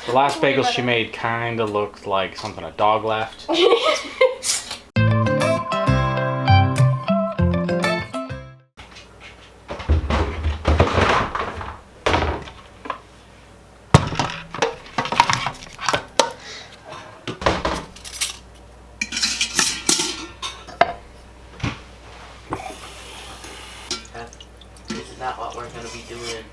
The last bagels she made kind of looked like something a dog left. This is not what we're going to be doing.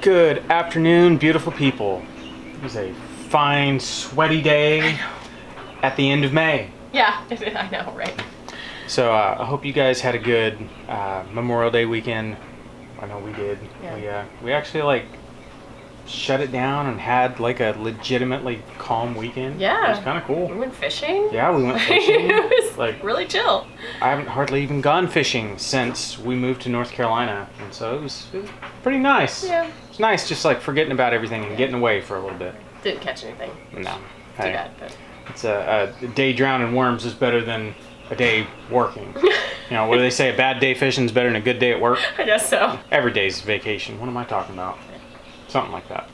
Good afternoon, beautiful people. It was a fine, sweaty day at the end of May. Yeah, I know, right? So I hope you guys had a good Memorial Day weekend. I know we did. Yeah. We actually like shut it down and had like a legitimately calm weekend. Yeah. It was kind of cool. We went fishing. Yeah, we went fishing. It was like really chill. I haven't hardly even gone fishing since we moved to North Carolina, and so it was pretty nice. Yeah. It's nice just like forgetting about everything and getting away for a little bit. Didn't catch anything. No. Too Hey, bad, but it's a day drowned in worms is better than a day working. You know, what do they say? A bad day fishing is better than a good day at work. I guess so. Every day's vacation. What am I talking about? Something like that.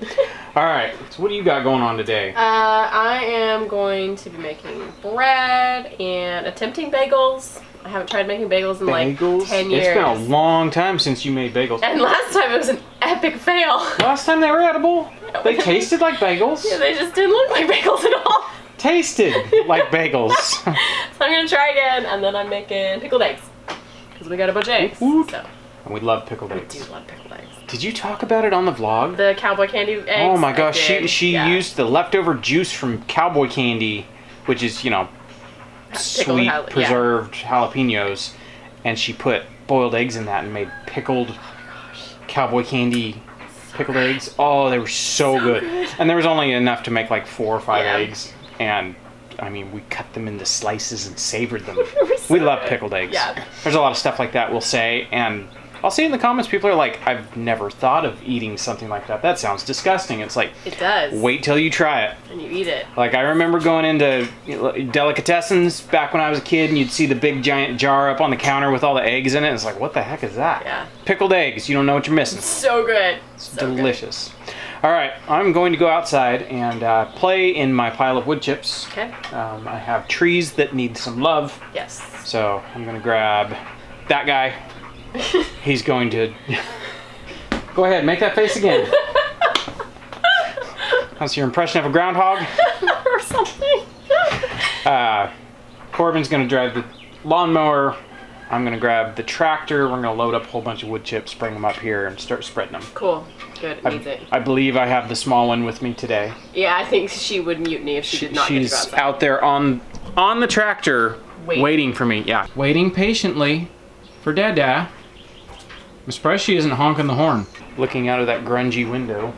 All right. So what do you got going on today? I am going to be making bread and attempting bagels. I haven't tried making bagels in like 10 years. It's been a long time since you made bagels. And last time it was an epic fail. Last time they were edible. They tasted like bagels. Yeah, they just didn't look like bagels at all. Tasted like bagels. So I'm going to try again, and then I'm making pickled eggs. Because we got a bunch of eggs. Woot. So And we love pickled I eggs. do love pickled eggs. Did you talk about it on the vlog? The cowboy candy eggs. Oh my gosh, I did. she Yeah. used the leftover juice from cowboy candy, which is, you know, sweet preserved jalapenos, and she put boiled eggs in that and made pickled cowboy candy pickled eggs. Oh, they were so good. And there was only enough to make like 4 or 5 eggs, and I mean, we cut them into slices and savored them. We love pickled eggs. Yeah. There's a lot of stuff like that we'll say, and I'll see in the comments, people are like, I've never thought of eating something like that. That sounds disgusting. It's like, It does. wait till you try it. And you eat it. Like, I remember going into delicatessens back when I was a kid, and you'd see the big giant jar up on the counter with all the eggs in it. It's like, what the heck is that? Yeah. Pickled eggs. You don't know what you're missing. So good. It's So delicious. All right, I'm going to go outside and play in my pile of wood chips. Okay. I have trees that need some love, Yes. so I'm going to grab that guy. He's going to... Go ahead, make that face again. That's your impression of a groundhog? Or something. Corbin's going to drive the lawnmower. I'm going to grab the tractor. We're going to load up a whole bunch of wood chips, bring them up here, and start spreading them. Cool. Good. Needs it. I believe I have the small one with me today. Yeah, I think she would mutiny if she did not get to go She's outside. out there on the tractor waiting for me. Yeah. Waiting patiently for Dada. I'm surprised she isn't honking the horn. Looking out of that grungy window.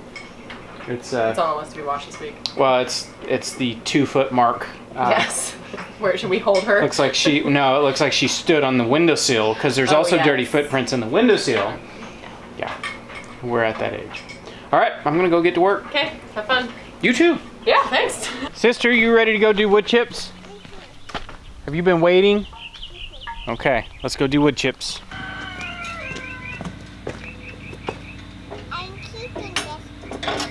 It's on the list to be washed this week. Well, it's the 2-foot mark. Yes. Where should we hold her? It looks like she stood on the windowsill, because there's also dirty footprints in the windowsill. Yeah. We're at that age. All right, I'm gonna go get to work. Okay, have fun. You too. Yeah, thanks. Sister, you ready to go do wood chips? Have you been waiting? Okay, let's go do wood chips. I'm keeping this.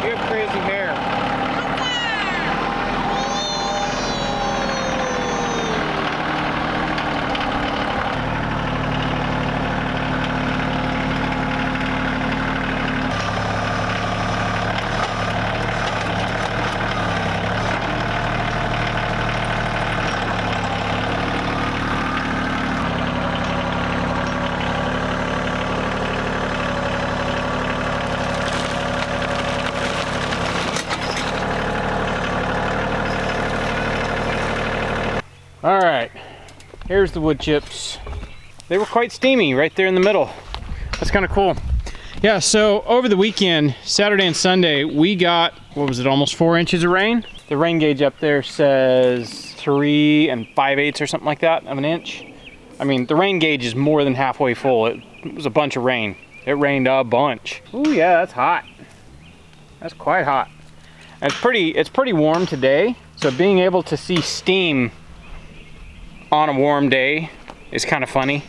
You have All right, here's the wood chips. They were quite steamy right there in the middle. That's kind of cool. Yeah, so over the weekend, Saturday and Sunday, we got, what was it, almost 4 inches of rain? The rain gauge up there says 3 5/8 or something like that of an inch. I mean, the rain gauge is more than halfway full. It was a bunch of rain. It rained a bunch. Ooh, yeah, that's hot. That's quite hot. And it's pretty warm today, so being able to see steam on a warm day is kind of funny.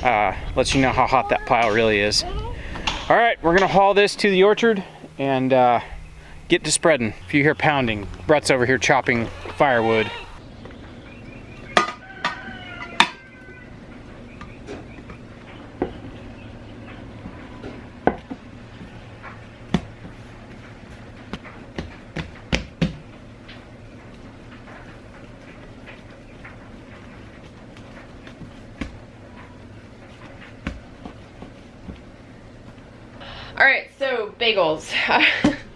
Lets you know how hot that pile really is. All right, we're gonna haul this to the orchard and get to spreading. If you hear pounding, Brett's over here chopping firewood. Alright, so bagels.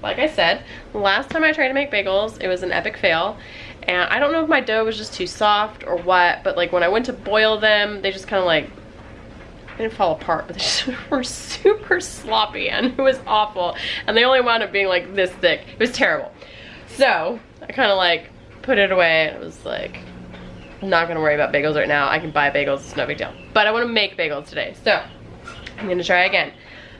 Like I said, last time I tried to make bagels, it was an epic fail. And I don't know if my dough was just too soft or what, but like when I went to boil them, they just kind of like, they didn't fall apart, but they just were super sloppy and it was awful. And they only wound up being like this thick. It was terrible. So I kind of like put it away and it was like, I'm not gonna worry about bagels right now. I can buy bagels, it's no big deal. But I wanna make bagels today, so I'm gonna try again.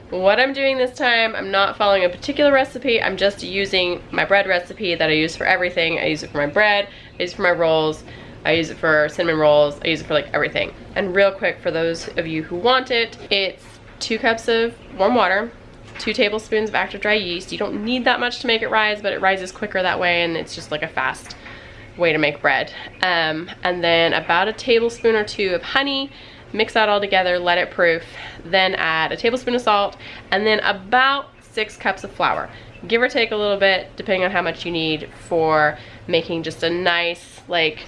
What I'm doing this time, I'm not following a particular recipe. I'm just using my bread recipe that I use for everything. I use it for my bread, I use it for my rolls, I use it for cinnamon rolls, I use it for like everything. And real quick, for those of you who want it, it's 2 cups of warm water, 2 tablespoons of active dry yeast. You don't need that much to make it rise, but it rises quicker that way and it's just like a fast way to make bread. And then about a tablespoon or 2 of honey. Mix that all together, let it proof, then add a tablespoon of salt, and then about 6 cups of flour. Give or take a little bit, depending on how much you need for making just a nice, like,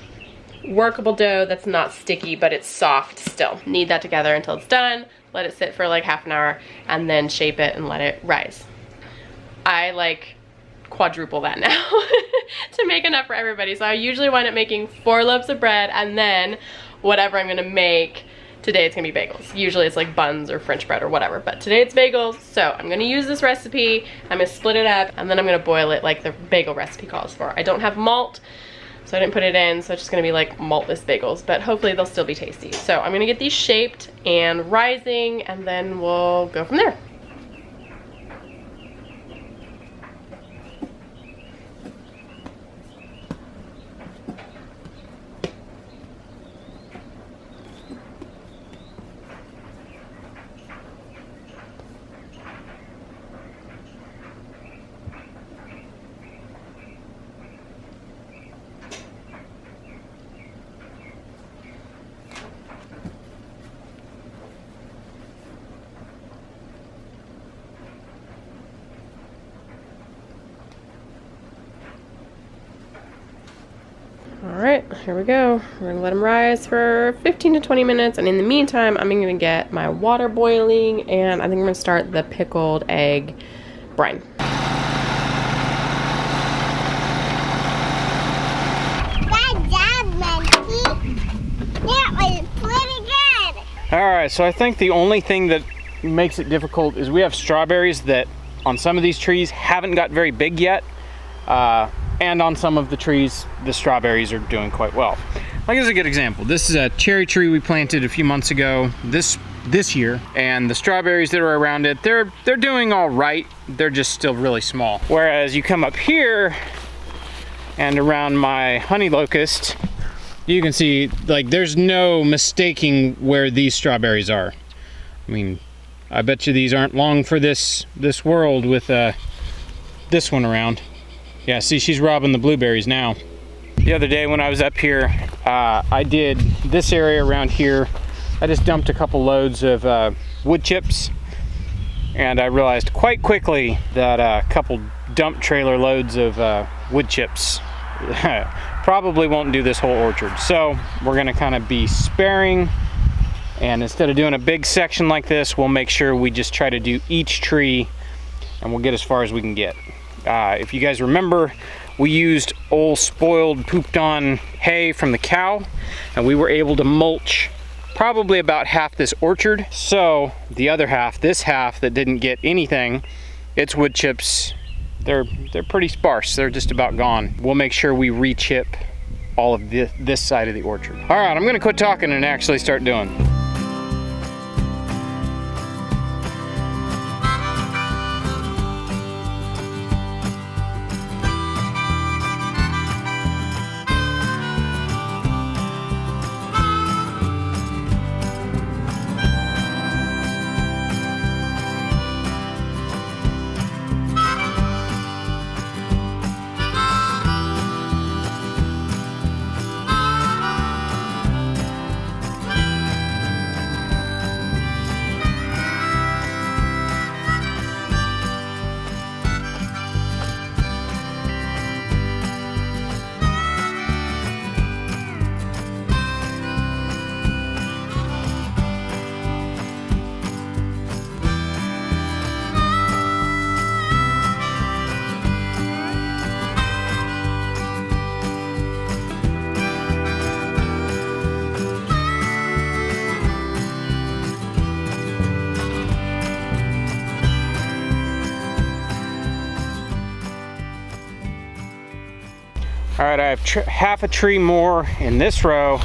workable dough that's not sticky, but it's soft still. Knead that together until it's done, let it sit for like half an hour, and then shape it and let it rise. I like quadruple that now to make enough for everybody. So I usually wind up making 4 loaves of bread, and then whatever I'm gonna make. Today it's gonna be bagels. Usually it's like buns or French bread or whatever, but today it's bagels. So I'm gonna use this recipe, I'm gonna split it up, and then I'm gonna boil it like the bagel recipe calls for. I don't have malt, so I didn't put it in, so it's just gonna be like maltless bagels, but hopefully they'll still be tasty. So I'm gonna get these shaped and rising, and then we'll go from there. Alright, here we go. We're gonna let them rise for 15 to 20 minutes, and in the meantime, I'm gonna get my water boiling, and I think I'm gonna start the pickled egg brine. Good job, Monkey. That was pretty good. All right, so I think the only thing that makes it difficult is we have strawberries that on some of these trees haven't got very big yet. And on some of the trees, the strawberries are doing quite well. Like, here's a good example. This is a cherry tree we planted a few months ago this year, and the strawberries that are around it, they're doing all right. They're just still really small. Whereas you come up here and around my honey locust, you can see, like, there's no mistaking where these strawberries are. I mean, I bet you these aren't long for this world with this one around. Yeah, see, she's robbing the blueberries now. The other day when I was up here, I did this area around here. I just dumped a couple loads of wood chips, and I realized quite quickly that a couple dump trailer loads of wood chips probably won't do this whole orchard. So we're gonna kind of be sparing, and instead of doing a big section like this, we'll make sure we just try to do each tree, and we'll get as far as we can get. If you guys remember, We used old spoiled, pooped on hay from the cow, and we were able to mulch probably about half this orchard. So the other half, this half that didn't get anything, it's wood chips. They're pretty sparse. They're just about gone. We'll make sure we re-chip all of this side of the orchard. All right, I'm gonna quit talking and actually start doing. All right, I have half a tree more in this row,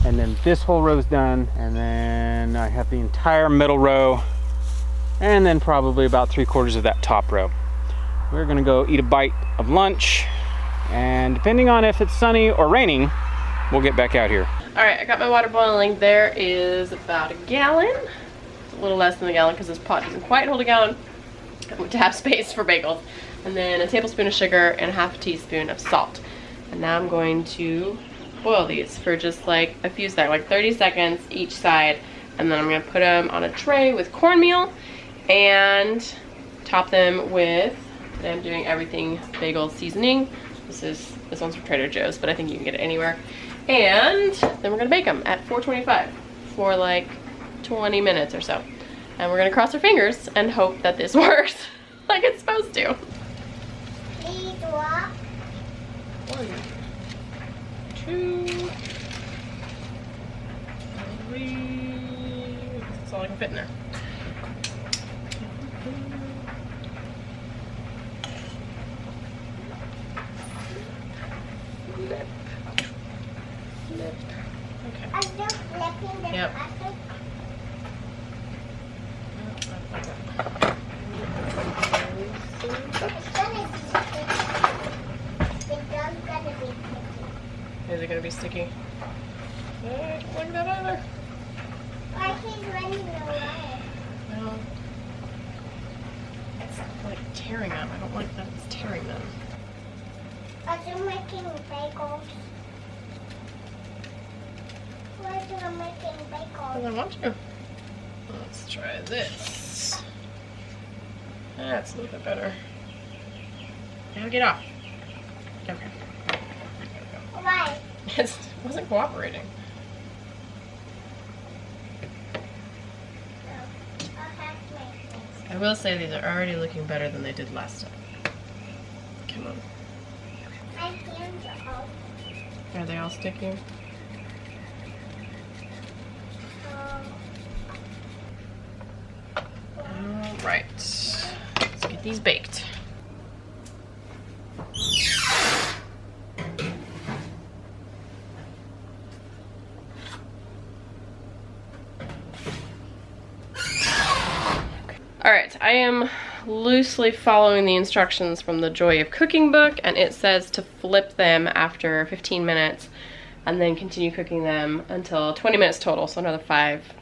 and then this whole row's done, and then I have the entire middle row, and then probably about 3/4 of that top row. We're gonna go eat a bite of lunch, and depending on if it's sunny or raining, we'll get back out here. All right, I got my water boiling. There is about a gallon. It's a little less than a gallon because this pot doesn't quite hold a gallon to have space for bagels. And then a tablespoon of sugar and a half a teaspoon of salt. And now I'm going to boil these for just like a few seconds, like 30 seconds each side. And then I'm gonna put them on a tray with cornmeal and top them with, today I'm doing everything bagel seasoning. This one's from Trader Joe's, but I think you can get it anywhere. And then we're gonna bake them at 425 for like 20 minutes or so. And we're gonna cross our fingers and hope that this works like it's supposed to. 1, 2, 3. That's all I can fit in there. Lip. Okay. Yep. Is it gonna be sticky? I don't like that either. Why he's running away? Well, it's like tearing them. I don't like that it's tearing them. Are you making bagels? Why are you making bagels? I want to. Let's try this. That's a little bit better. Now get off. Okay. Why? It wasn't cooperating. I will say these are already looking better than they did last time. Come on. My hands are all. Are they all sticking? Alright. Let's get these baked. Alright, I am loosely following the instructions from the Joy of Cooking book, and it says to flip them after 15 minutes and then continue cooking them until 20 minutes total, so another 5,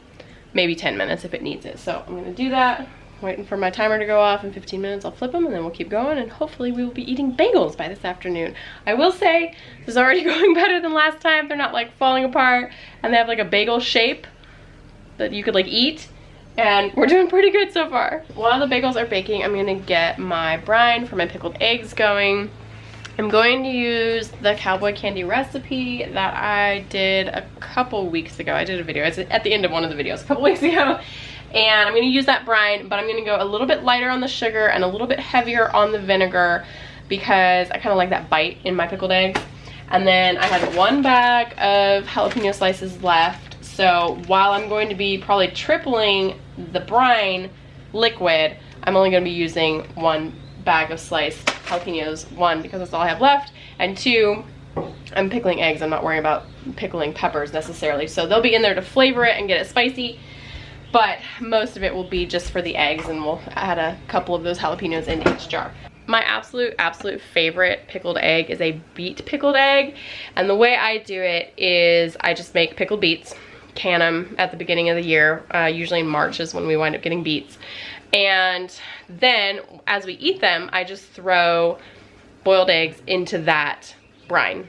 maybe 10 minutes if it needs it. So I'm gonna do that, waiting for my timer to go off. In 15 minutes I'll flip them and then we'll keep going, and hopefully we will be eating bagels by this afternoon. I will say this is already going better than last time. They're not like falling apart, and they have like a bagel shape that you could like eat. And we're doing pretty good so far. While the bagels are baking, I'm gonna get my brine for my pickled eggs going. I'm going to use the cowboy candy recipe that I did a couple weeks ago. I did a video, it's at the end of one of the videos a couple weeks ago. And I'm gonna use that brine, but I'm gonna go a little bit lighter on the sugar and a little bit heavier on the vinegar because I kind of like that bite in my pickled eggs. And then I had 1 bag of jalapeno slices left. So while I'm going to be probably tripling the brine liquid, I'm only going to be using 1 bag of sliced jalapenos. 1, because that's all I have left, and 2, I'm pickling eggs. I'm not worrying about pickling peppers necessarily. So they'll be in there to flavor it and get it spicy, but most of it will be just for the eggs, and we'll add a couple of those jalapenos into each jar. My absolute favorite pickled egg is a beet pickled egg. And the way I do it is I just make pickled beets, can them at the beginning of the year. Usually in March is when we wind up getting beets. And then as we eat them, I just throw boiled eggs into that brine,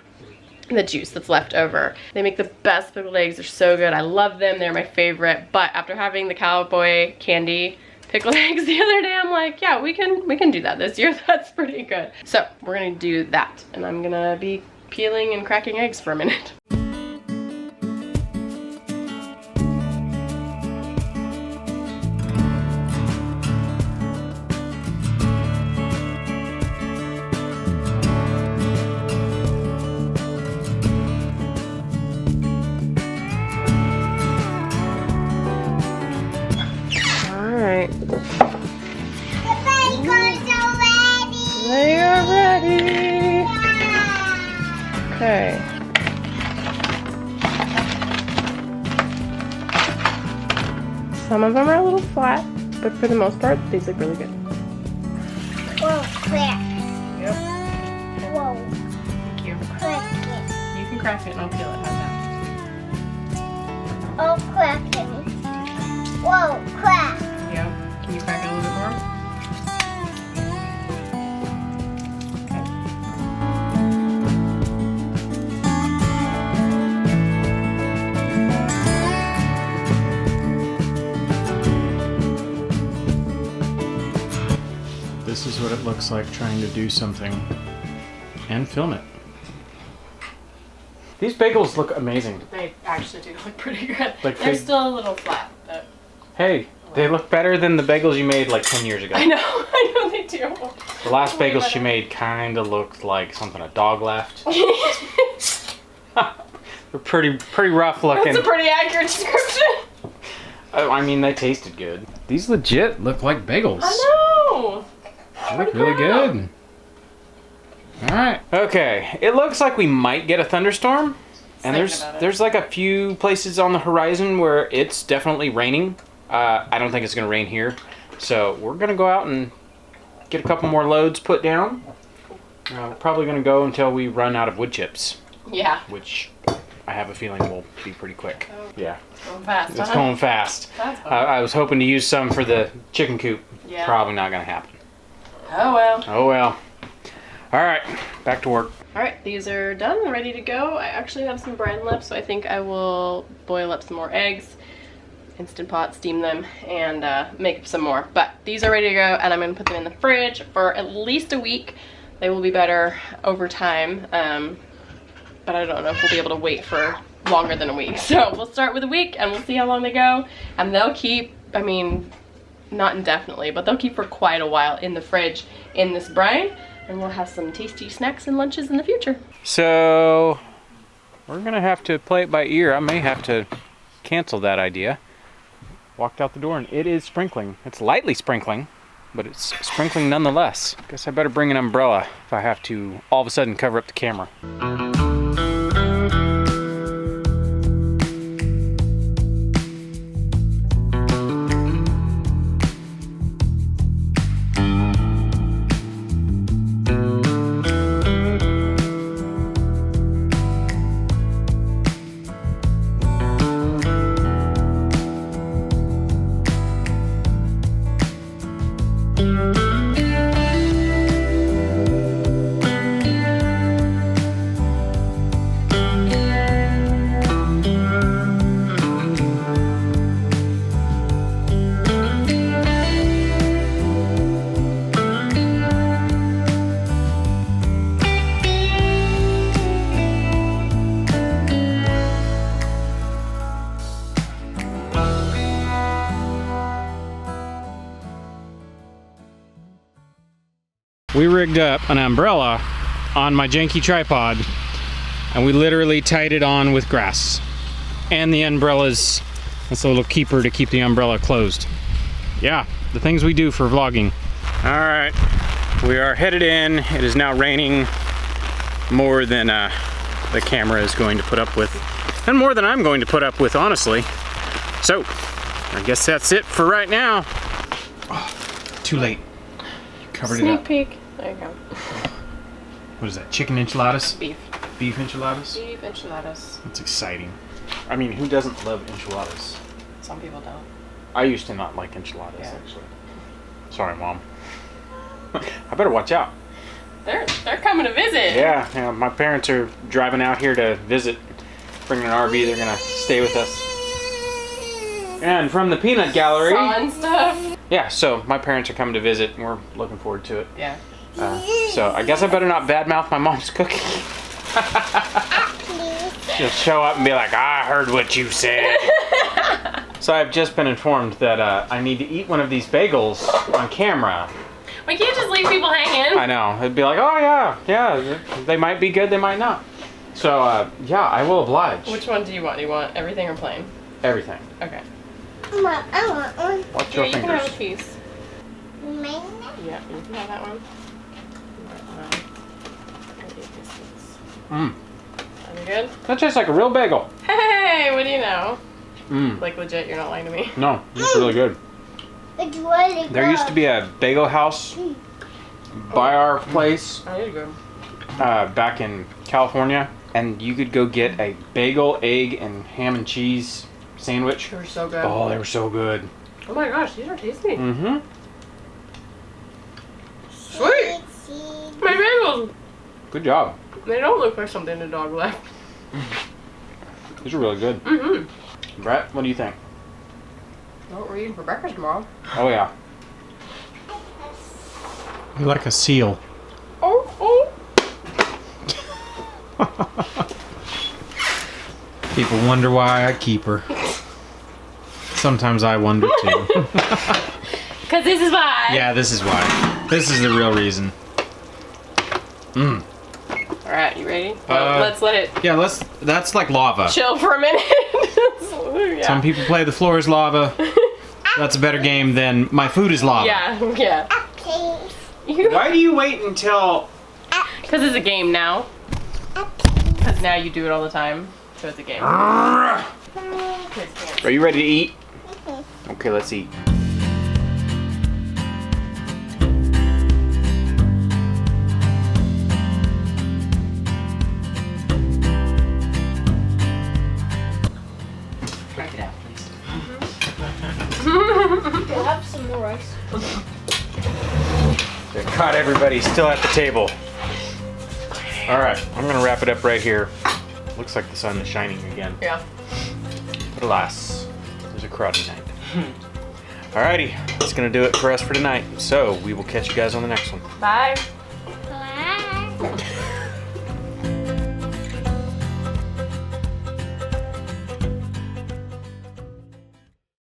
the juice that's left over. They make the best pickled eggs. They're so good. I love them. They're my favorite. But after having the cowboy candy pickled eggs the other day, I'm like, yeah, we can do that this year. That's pretty good. So we're gonna do that, and I'm gonna be peeling and cracking eggs for a minute. They are ready. Okay. Some of them are a little flat, but for the most part, these look really good. Whoa, crack. Yep. Whoa, Thank you. crack it. You can crack it and I'll peel it. How's that? Oh, crack it. Whoa, crack. Yeah. Can you crack it a little bit more? This is what it looks like trying to do something and film it. These bagels look amazing. They actually do look pretty good. Like They're they- still a little flat, but Hey, they look better than the bagels you made like 10 years ago. I know they do. The last Way bagels better. she made kind of looked like something a dog left. They're pretty rough looking. That's a pretty accurate description. I mean, they tasted good. These legit look like bagels. I know. They look really good. Alright. Okay, it looks like we might get a thunderstorm. And there's like a few places on the horizon where it's definitely raining. I don't think it's going to rain here. So we're going to go out and get a couple more loads put down. We're probably going to go until we run out of wood chips. Yeah. Which I have a feeling will be pretty quick. Oh. Yeah. Going fast. It's going fast. That's fun. I was hoping to use some for the chicken coop. Yeah. Probably not going to happen. Oh well. Oh well. Alright, back to work. Alright, these are done, ready to go. I actually have some brine left, so I think I will boil up some more eggs, Instant Pot, steam them, and make some more. But these are ready to go, and I'm going to put them in the fridge for at least a week. They will be better over time, but I don't know if we'll be able to wait for longer than a week. So we'll start with a week, and we'll see how long they go. And they'll keep, I mean, not indefinitely, but they'll keep for quite a while in the fridge in this brine. And we'll have some tasty snacks and lunches in the future. So, we're gonna have to play it by ear. I may have to cancel that idea. Walked out the door and it is sprinkling. It's lightly sprinkling, but it's sprinkling nonetheless. Guess I better bring an umbrella if I have to all of a sudden cover up the camera. we rigged up an umbrella on my janky tripod, and we literally tied it on with grass. And the umbrella's, that's a little keeper to keep the umbrella closed. Yeah, the things we do for vlogging. All right, we are headed in. It is now raining more than the camera is going to put up with, and more than I'm going to put up with, honestly. So, I guess that's it for right now. Oh, too late. Covered it up. Sneak peek. There you go. What is that? Chicken enchiladas? Beef. Beef enchiladas? Beef enchiladas. That's exciting. I mean, who doesn't love enchiladas? Some people don't. I used to not like enchiladas, Yeah. actually. Sorry, Mom. I better watch out. They're coming to visit. Yeah, my parents are driving out here to visit. Bringing an RV, they're gonna stay with us. And from the peanut gallery. Fun stuff. Yeah, so my parents are coming to visit, and we're looking forward to it. Yeah. So I guess I better not badmouth my mom's cooking. She'll show up and be like, I heard what you said. So I've just been informed that I need to eat one of these bagels on camera. We can't just leave people hanging. I know. It'd be like, oh yeah, they might be good, they might not. So yeah, I will oblige. Which one do you want? Do you want everything or plain? Everything. Okay. I want one. Watch Here, your you can have a fingers. piece. Mine. Yeah, you can have that one. Mmm. Are we good? That tastes like a real bagel. Hey, what do you know? Mmm. Like legit, you're not lying to me. No, it's really good. It's really good. There used to be a bagel house by our place I need to go. back in California, and you could go get a bagel, egg, and ham and cheese sandwich. They were so good. Oh, they were so good. Oh my gosh, these are tasty. Mm-hmm. Sweet. My bagels. Good job. They don't look like something a dog left. These are really good. Mm-hmm. Brett, what do you think? What we're eating for breakfast tomorrow? Oh yeah. You like a seal. Oh. People wonder why I keep her. Sometimes I wonder too. Because this is why. Yeah, this is why. This is the real reason. Mmm. Alright, you ready? Let's let it Yeah, that's like lava. chill for a minute. Yeah. Some people play the floor is lava. That's a better game than my food is lava. Yeah. Okay. Why do you wait until... Because it's a game now. Because now you do it all the time. So it's a game. Are Kids can't. you ready to eat? Okay, let's eat. Break it out, please. We'll have some more rice. They caught everybody still at the table. All right, I'm gonna wrap it up right here. Looks like the sun is shining again. Yeah. But alas, it was a crowded night. Alrighty, that's gonna do it for us for tonight. So we will catch you guys on the next one. Bye.